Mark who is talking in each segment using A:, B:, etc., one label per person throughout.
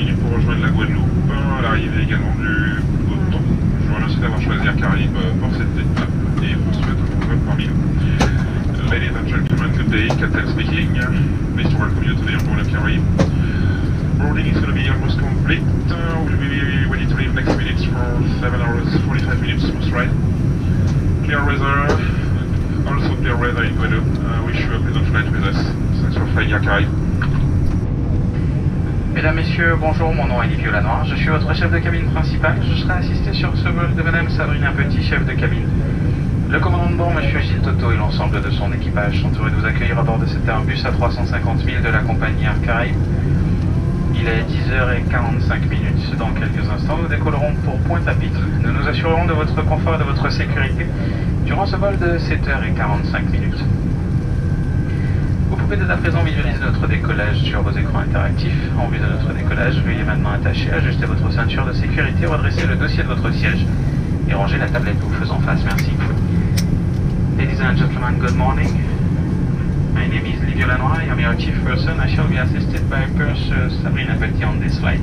A: minutes pour rejoindre la Guadeloupe, l'arrivée également du peloton. Je vous remercie d'avoir choisi Air Caraïbes pour cette étape et vous souhaite un bon vol parmi nous. Ladies and gentlemen, good day, Captain speaking. Pleased to welcome you today on board Air Caraïbes. Boarding is going to be almost complete. We'll be ready to leave next minutes for 7 hours 45 minutes smooth ride. Clear weather, also clear weather in Guadeloupe. Wish you a pleasant flight with us. Thanks for flying Air Caraïbes.
B: Mesdames, Messieurs, bonjour, mon nom est Livio Lanoir, je suis votre chef de cabine principal. Je serai assisté sur ce vol de Madame Sabrina Petit, chef de cabine. Le commandant de bord, Monsieur Gilles Toto, et l'ensemble de son équipage sont heureux de vous accueillir à bord de cet Airbus à 350 000 de la compagnie Air Caraïbes. Il est 10h45. Dans quelques instants, nous décollerons pour Pointe-à-Pitre. Nous nous assurerons de votre confort et de votre sécurité durant ce vol de 7h45. Vous pouvez dès à présent visualiser notre décollage sur vos écrans interactifs. En vue de notre décollage, veuillez maintenant attacher, ajuster votre ceinture de sécurité, redresser le dossier de votre siège et ranger la tablette vous faisant face. Merci. Ladies and gentlemen, good morning. My name is Livio Lanois. I am your chief person. I shall be assisted by Purser Sabrina Petit on this flight.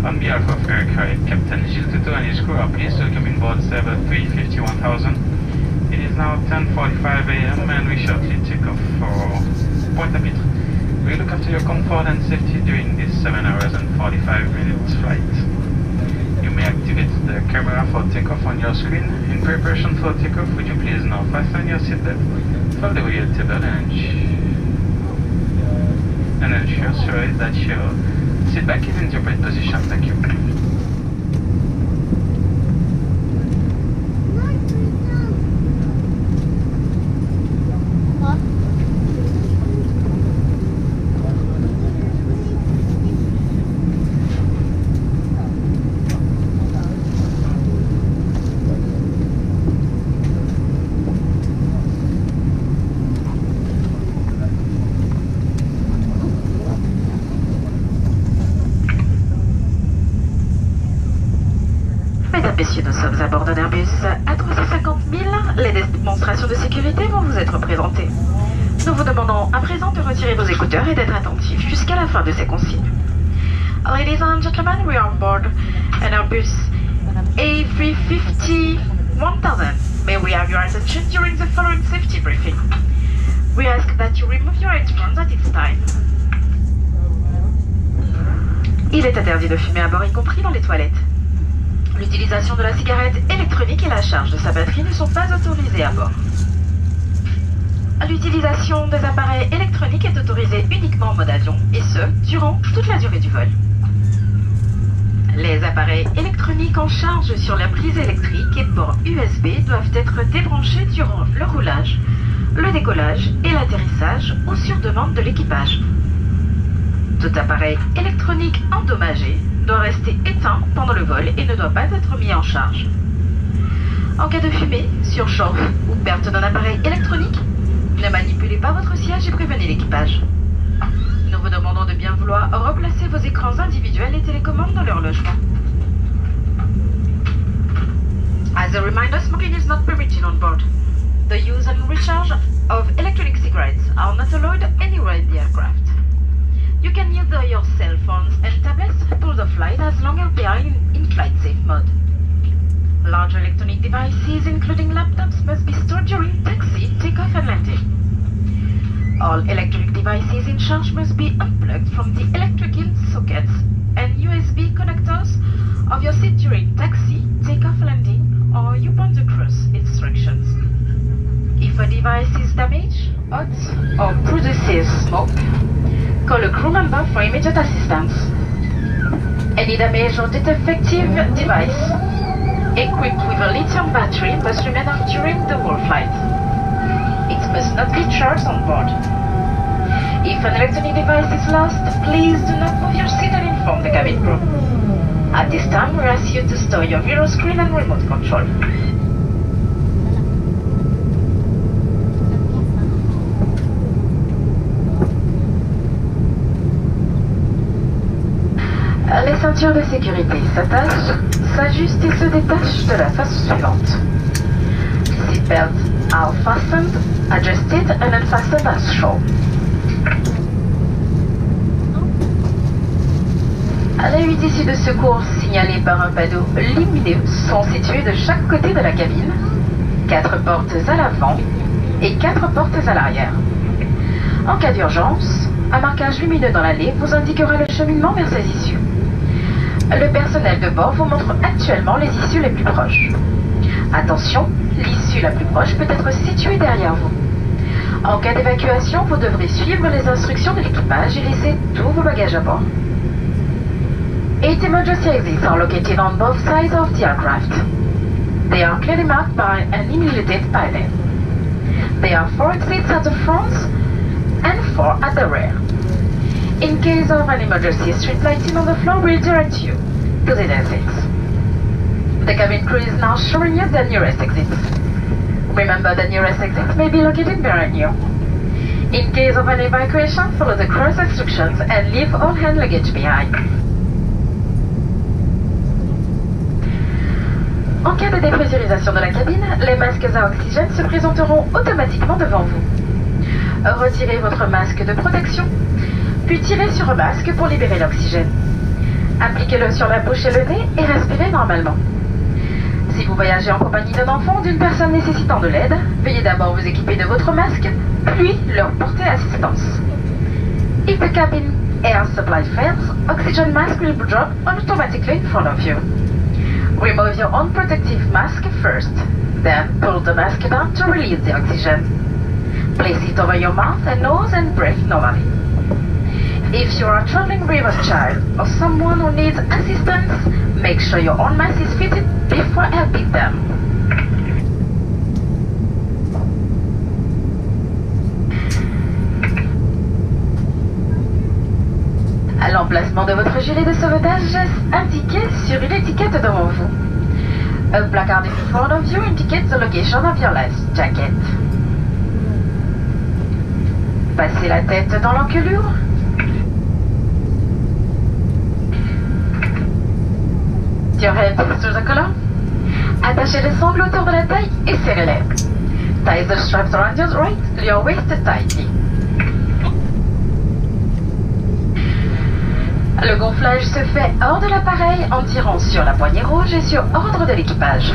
B: On behalf of Air Caraïbes, Captain Gilles Toto and his crew are pleased to welcome on board Server 351,000. It is now 10:45 a.m. and we shortly take off for Pointe-à-Pitre. We look after your comfort and safety during this 7 hours and 45 minutes flight. You may activate the camera for takeoff on your screen. In preparation for takeoff, would you please now fasten your seatbelt, fold the wheel table and ensure that your seat back is in the right position. Thank you.
C: Messieurs, nous sommes à bord d'un Airbus à 350 000. Les démonstrations de sécurité vont vous être présentées. Nous vous demandons à présent de retirer vos écouteurs et d'être attentifs jusqu'à la fin de ces consignes. Ladies and gentlemen, we are on board an Airbus A350-1000. May we have your attention during the following safety briefing. We ask that you remove your headphones at this time. Il est interdit de fumer à bord, y compris dans les toilettes. L'utilisation de la cigarette électronique et la charge de sa batterie ne sont pas autorisées à bord. L'utilisation des appareils électroniques est autorisée uniquement en mode avion, et ce, durant toute la durée du vol. Les appareils électroniques en charge sur la prise électrique et port USB doivent être débranchés durant le roulage, le décollage et l'atterrissage ou sur demande de l'équipage. Tout appareil électronique endommagé doit rester éteint pendant le vol et ne doit pas être mis en charge. En cas de fumée, surchauffe ou perte d'un appareil électronique, ne manipulez pas votre siège et prévenez l'équipage. Nous vous demandons de bien vouloir replacer vos écrans individuels et télécommandes dans leur logement. As a reminder, smoking is not permitted on board. The use and recharge of electronic cigarettes are not allowed anywhere in the aircraft. You can use your cell phones and tablets through the flight as long as they are in flight safe mode. Large electronic devices, including laptops, must be stored during taxi, takeoff and landing. All electronic devices in charge must be unplugged from the electrical sockets and USB connectors of your seat during taxi, takeoff, landing, or upon the cruise instructions. If a device is damaged, hot, or produces smoke, call a crew member for immediate assistance. Any damaged or defective device equipped with a lithium battery must remain off during the whole flight. It must not be charged on board. If an electronic device is lost, please do not move your seat and inform the cabin crew. At this time, we ask you to store your mirror screen and remote control. Les ceintures de sécurité s'attachent, s'ajustent et se détachent de la façon suivante. Seatbelts are fastened, adjusted and unfastened as shown. Les 8 issues de secours signalées par un panneau lumineux sont situées de chaque côté de la cabine, 4 portes à l'avant et 4 portes à l'arrière. En cas d'urgence, un marquage lumineux dans l'allée vous indiquera le cheminement vers ces issues. Le personnel de bord vous montre actuellement les issues les plus proches. Attention, l'issue la plus proche peut être située derrière vous. En cas d'évacuation, vous devrez suivre les instructions de l'équipage et laisser tous vos bagages à bord. 8 emergency exits are located on both sides of the aircraft. They are clearly marked by an illuminated pilot. There are 4 exits at the front and 4 at the rear. In case of an emergency, street lighting on the floor will direct you to the exits. The cabin crew is now showing you the nearest exits. Remember, the nearest exit may be located behind you. In case of an evacuation, follow the crew's instructions and leave all hand luggage behind. En cas de dépressurisation de la cabine, les masques à oxygène se présenteront automatiquement devant vous. Retirez votre masque de protection, puis tirez sur le masque pour libérer l'oxygène. Appliquez-le sur la bouche et le nez et respirez normalement. Si vous voyagez en compagnie d'un enfant ou d'une personne nécessitant de l'aide, veuillez d'abord vous équiper de votre masque, puis leur porter assistance. If the cabin air supply fails, oxygen mask will drop automatically in front of you. Remove your own protective mask first, then pull the mask down to release the oxygen. Place it over your mouth and nose and breathe normally. If you are traveling with a child or someone who needs assistance, make sure your own mask is fitted before helping them. L'emplacement de votre gilet de sauvetage est indiqué sur une étiquette devant vous. A placard in front of you indicates the location of your life jacket. Passez la tête dans l'encolure. Your head to the collar. Attachez les sangles autour de la taille et serrez-les. Tie the straps around your waist tightly. Le gonflage se fait hors de l'appareil en tirant sur la poignée rouge et sur ordre de l'équipage.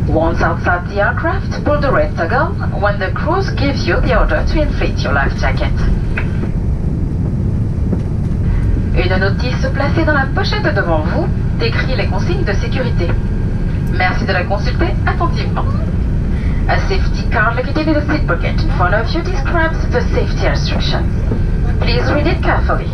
C: Once outside the aircraft, pull the red toggle when the crew gives you the order to inflate your life jacket. Une notice placée dans la pochette devant vous décrit les consignes de sécurité. Merci de la consulter attentivement. A safety card located in the seat pocket in front of you describes the safety instructions. Please read it carefully.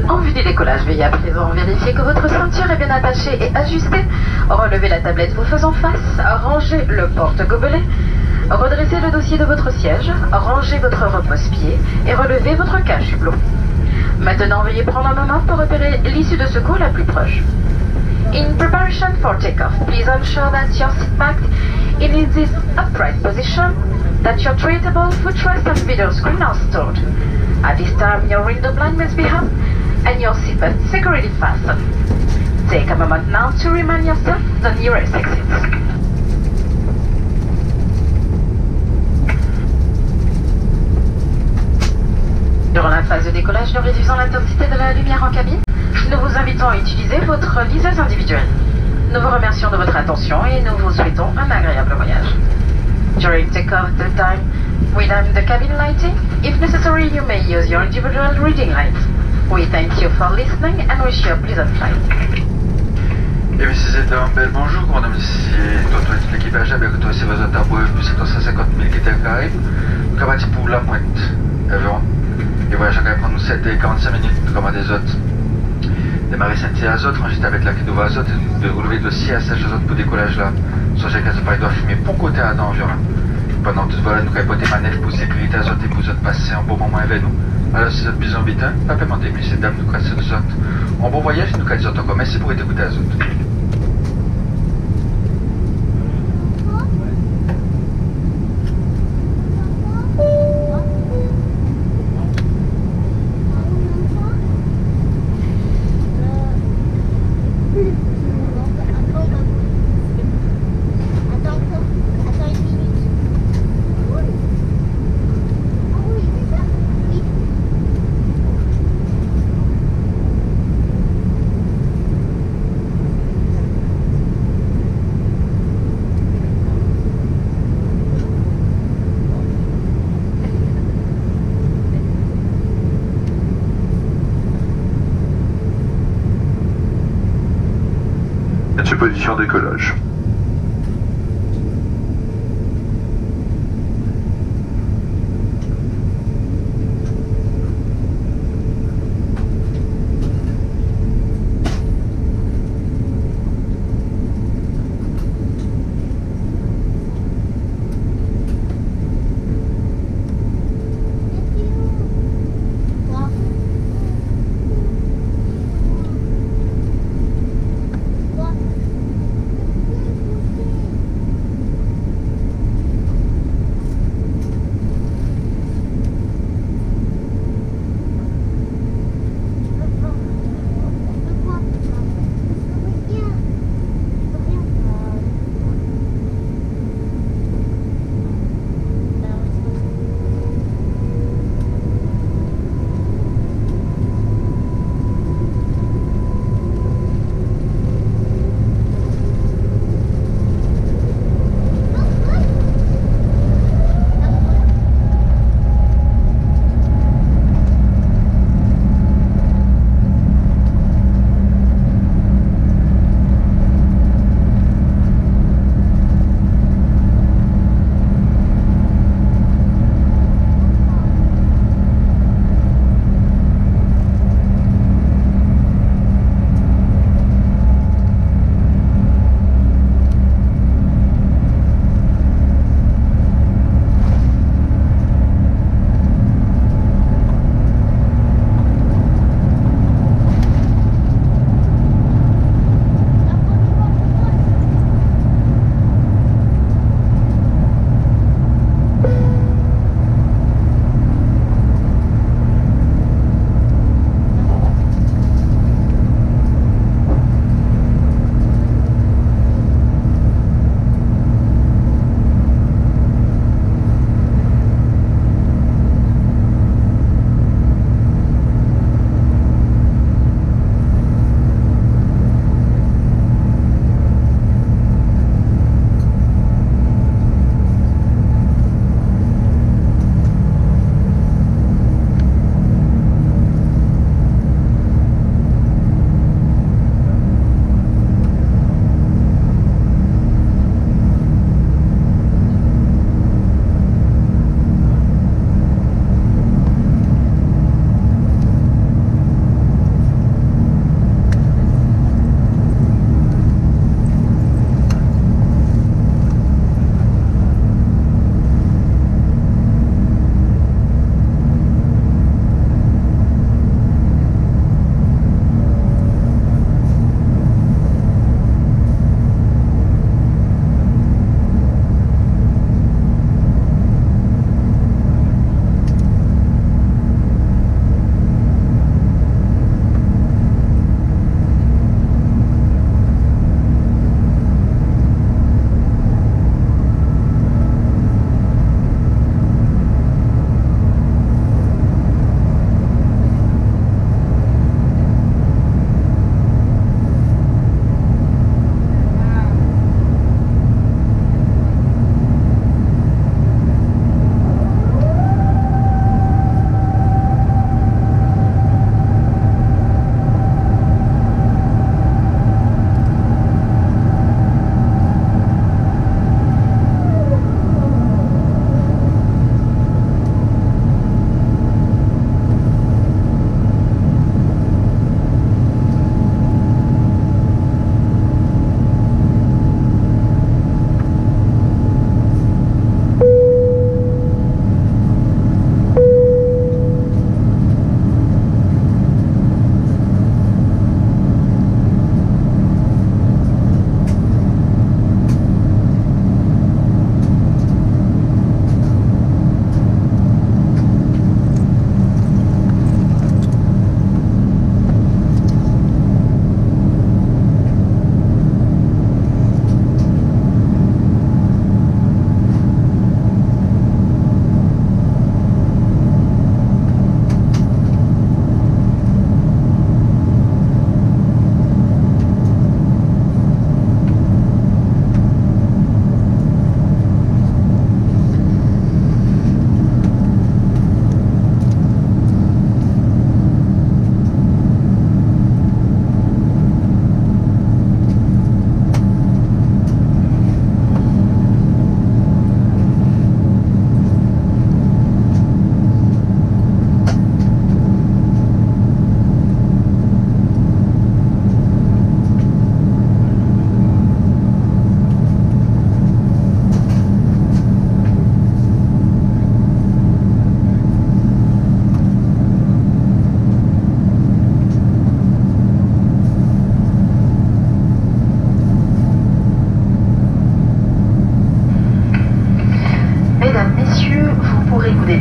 C: En vue du décollage, veuillez à présent vérifier que votre ceinture est bien attachée et ajustée. Relevez la tablette vous faisant face, rangez le porte-gobelet, redressez le dossier de votre siège, rangez votre repose-pied et relevez votre cache-hublot. Maintenant, veuillez prendre un moment pour repérer l'issue de secours la plus proche. In preparation for takeoff, please ensure that your seat back in this upright position, that your treatable footrest and video screen are stored. At this time, your window blind must be up and your seatbelt securely fastened. Take a moment now to remind yourself the nearest exits. Durant la phase de décollage, nous réduisons l'intensité de la lumière en cabine. Nous vous invitons à utiliser votre visage individuel. Nous vous remercions de votre attention et nous vous souhaitons un agréable voyage. During takeoff time, we dim the cabin lighting. If necessary, you may use your individual reading lights. We thank you for listening and wish you a pleasant flight.
D: Et Mrs. Edouard, bonjour, madame, ici Toto et tout l'équipage avec toi, c'est vos autres aboués, plus 750 000 qui étaient carrés. Nous avons pour la pointe, avant. Et voyage à prendre nous 7 et 45 minutes, comme à des autres. Démarrer Saint-Thierry Azote, ranger avec la Kédova Azote, de relever le dossier à Sage Azote pour décollage là. Songez qu'à ce pas, il doit fumer pour côté à environ. Pendant tout ce vol, nous avons poté manège pour sécurité Azote et pour autres passer un bon moment avec nous. Alors, si vous êtes besoin d'habiter, pas demander, messieurs, dames, nous cassons nous autres. En bon voyage, nous cassons nous autres. Merci pour écouter Azote.
E: position décollage.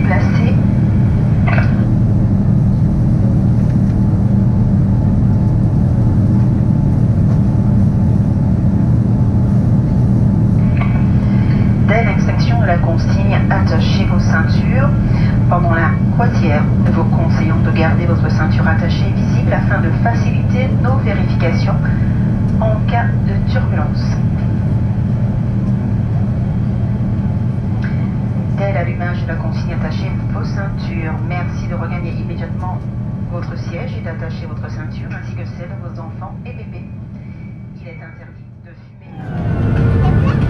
C: déplacer. Dès l'extinction de la consigne, attachez vos ceintures. Pendant la croisière, nous vous conseillons de garder votre ceinture attachée et visible afin de faciliter nos vérifications en cas de turbulence. Dès l'allumage de la consigne, attachez vos ceintures. Merci de regagner immédiatement votre siège et d'attacher votre ceinture ainsi que celle de vos enfants et bébés. Il est interdit de fumer.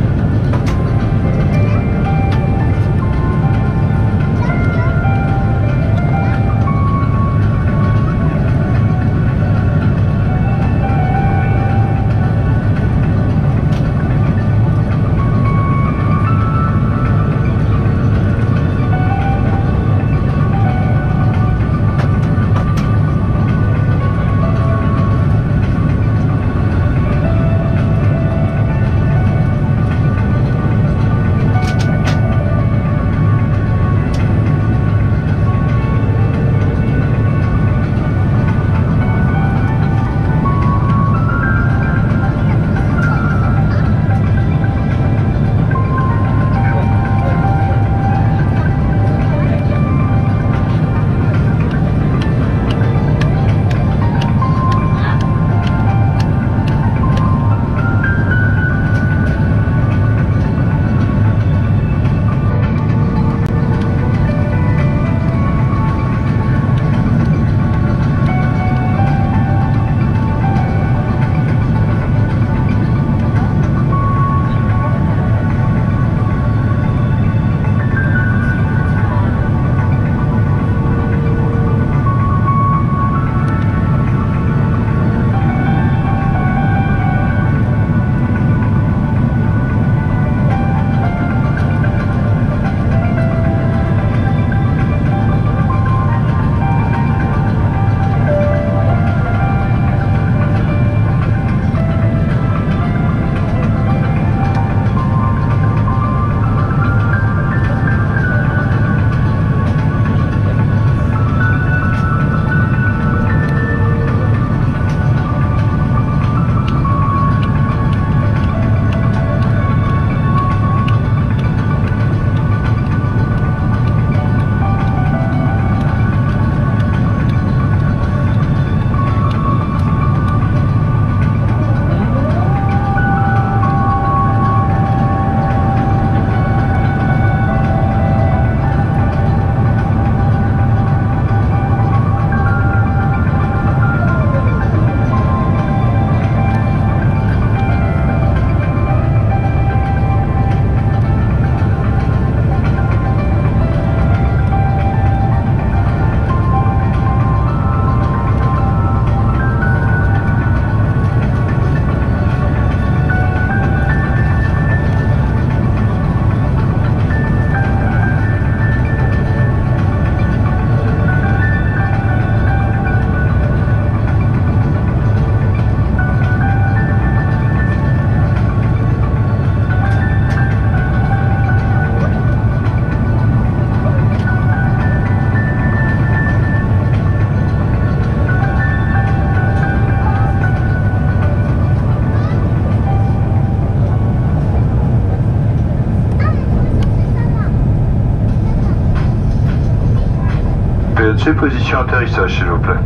E: PNC, position atterrissage, s'il vous plaît.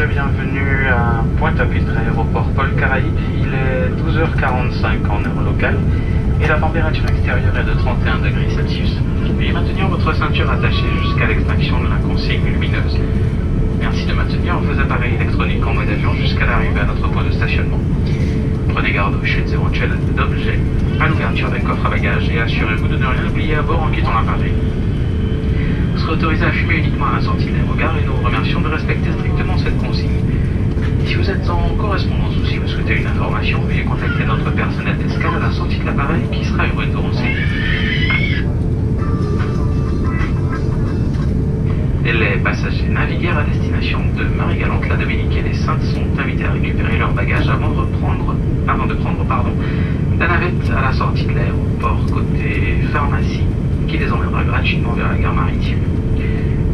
B: le bienvenu à Pointe-à-Pitre, aéroport Paul Caraïbes. Il est 12h45 en heure locale et la température extérieure est de 31 degrés Celsius. Veuillez maintenir votre ceinture attachée jusqu'à l'extinction de la consigne lumineuse. Merci de maintenir vos appareils électroniques en mode avion jusqu'à l'arrivée à notre point de stationnement. Prenez garde aux chutes éventuelles d'objets à l'ouverture des coffres à bagages et assurez-vous de ne rien oublier à bord en quittant l'appareil. Vous serez autorisé à fumer uniquement à la sortie de l'aérogare et nous vous remercions de respecter strictement cette consigne. Si vous êtes en correspondance ou si vous souhaitez une information, veuillez contacter notre personnel d'escale à la sortie de l'appareil qui sera heureux de vous renseigner. Les passagers navigueurs à destination de Marie-Galante, la Dominique et les Saintes sont invités à récupérer leurs bagages avant de prendre la navette à la sortie de l'aéroport côté pharmacie qui les emmènera gratuitement vers la gare maritime.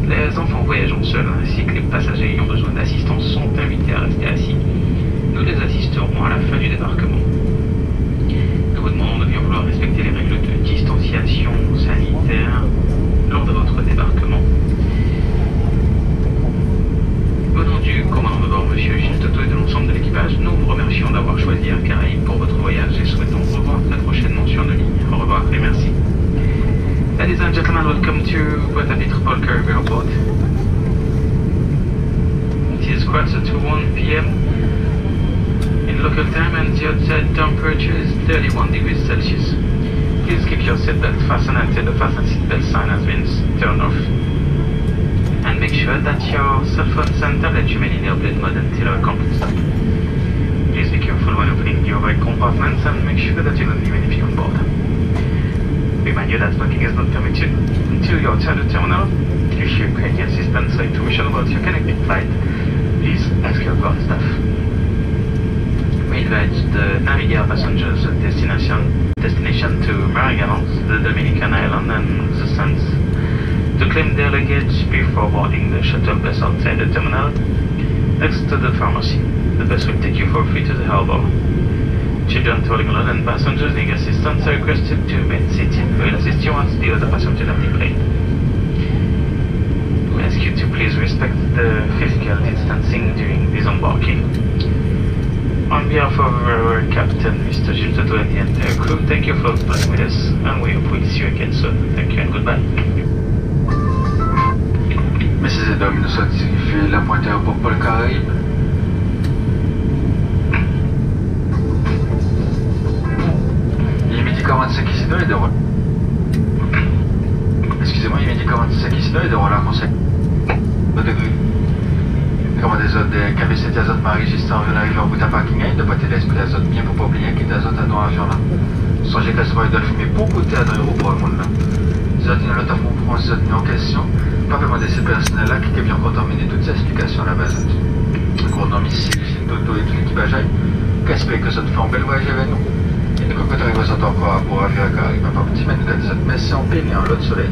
B: Les enfants voyageant seuls ainsi que les passagers ayant besoin d'assistance sont invités à rester assis. Nous les assisterons à la fin du débarquement. Nous vous demandons de bien vouloir respecter les règles de distanciation sanitaire lors de votre débarquement. Au nom du commandant de bord, M. Gilles Toto, et de l'ensemble de l'équipage, nous vous remercions d'avoir choisi Air Caraïbes pour votre voyage et souhaitons vous revoir très prochainement sur nos lignes. Au revoir et merci. Ladies and gentlemen, welcome to Pointe-à-Pitre Paul Caraïbes Airport. It is quarter to 1 p.m. in local time and the outside temperature is 31 degrees Celsius. Please keep your seatbelt fastened until the fasten seatbelt sign has been turned off. And make sure that your cell phones and tablets remain in airplane mode until a complete stop. Please be careful when opening the overhead compartments and make sure that you don't leave anything on board. Remind you that smoking is not permitted until you are outside the terminal. If you require any assistance or information about your connecting flight, please ask your ground staff. We invite the Navigator passengers destination to Marie-Galante, the Dominican island and the Saints to claim their luggage before boarding the shuttle bus outside the terminal next to the pharmacy. The bus will take you for free to the harbor. Children traveling alone and passengers needing assistance are requested to remain seated. We will assist you once the other passengers have departed. We ask you to please respect the physical distancing during disembarking. On behalf of our captain, Mr. Gilles Toto, and the entire crew, thank you for flying with us, and we hope we'll see you again soon. Thank you and goodbye.
D: Messieurs et dames, nous sommes dirigés la pointe aéroport Paul Caraïbes. Il est midi 45 ici, et de rôle. Excusez-moi, il est midi 45 ici, et de rôle à conseil. Au degré. Comme des autres KBC d'azote m'enregistrent en venant arriver en bout à parking, de boîter l'esprit d'azote bien pour pas oublier qu'il y a d'azote à nos avions là. Songez qu'elle se va de fumer pour goûter à l'aéroport le monde là. Si vous avez l'autre pour prendre cette en question, pas vraiment de ces personnels là qui est bien contaminer toutes ces explications à la base. Gros nom ici, Gilles Toto et tout l'équipage, qu'espère que ça te fait un bel voyage avec nous. Et nous, quand on arrive à encore pour avion à Caraïbes, pas petit, mais nous avons des autres, mais c'est en paix, en l'autre soleil.